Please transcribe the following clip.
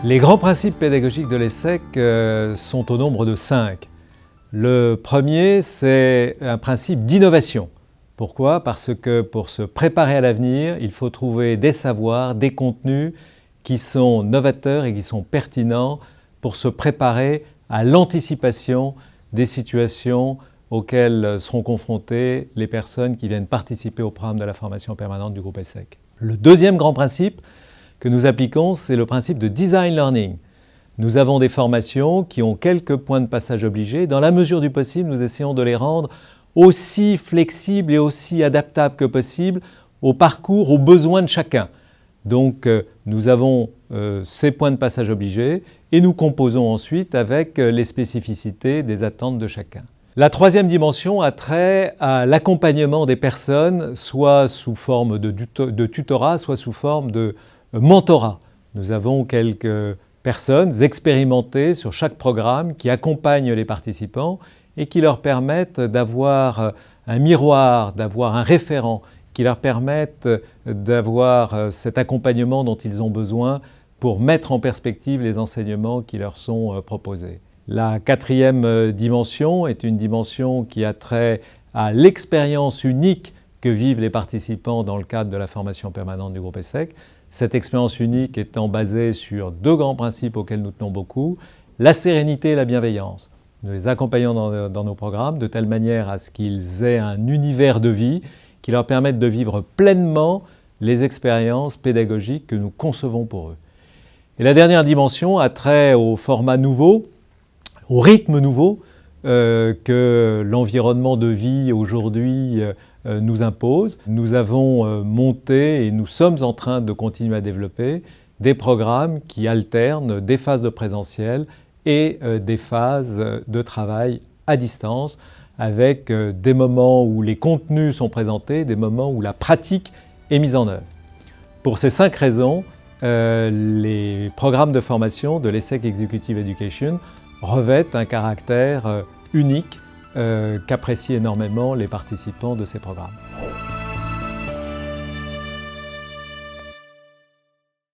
Les grands principes pédagogiques de l'ESSEC sont au nombre de 5. Le premier, c'est un principe d'innovation. Pourquoi? Parce que pour se préparer à l'avenir, il faut trouver des savoirs, des contenus qui sont novateurs et qui sont pertinents pour se préparer à l'anticipation des situations auxquelles seront confrontées les personnes qui viennent participer au programme de la formation permanente du groupe ESSEC. Le deuxième grand principe que nous appliquons, c'est le principe de design learning. Nous avons des formations qui ont quelques points de passage obligés. Dans la mesure du possible, nous essayons de les rendre aussi flexibles et aussi adaptables que possible au parcours, aux besoins de chacun. Donc, nous avons ces points de passage obligés et nous composons ensuite avec les spécificités des attentes de chacun. La troisième dimension a trait à l'accompagnement des personnes, soit sous forme de tutorat, soit sous forme de mentorat. Nous avons quelques personnes expérimentées sur chaque programme qui accompagnent les participants et qui leur permettent d'avoir un miroir, d'avoir un référent, qui leur permettent d'avoir cet accompagnement dont ils ont besoin pour mettre en perspective les enseignements qui leur sont proposés. La quatrième dimension est une dimension qui a trait à l'expérience unique que vivent les participants dans le cadre de la formation permanente du groupe ESSEC. Cette expérience unique étant basée sur deux grands principes auxquels nous tenons beaucoup, la sérénité et la bienveillance. Nous les accompagnons dans nos programmes de telle manière à ce qu'ils aient un univers de vie qui leur permette de vivre pleinement les expériences pédagogiques que nous concevons pour eux. Et la dernière dimension a trait au format nouveau, au rythme nouveau que l'environnement de vie aujourd'hui nous impose. Nous avons monté et nous sommes en train de continuer à développer des programmes qui alternent des phases de présentiel et des phases de travail à distance avec des moments où les contenus sont présentés, des moments où la pratique est mise en œuvre. Pour ces 5 raisons, les programmes de formation de l'ESSEC Executive Education revêtent un caractère unique qu'apprécient énormément les participants de ces programmes.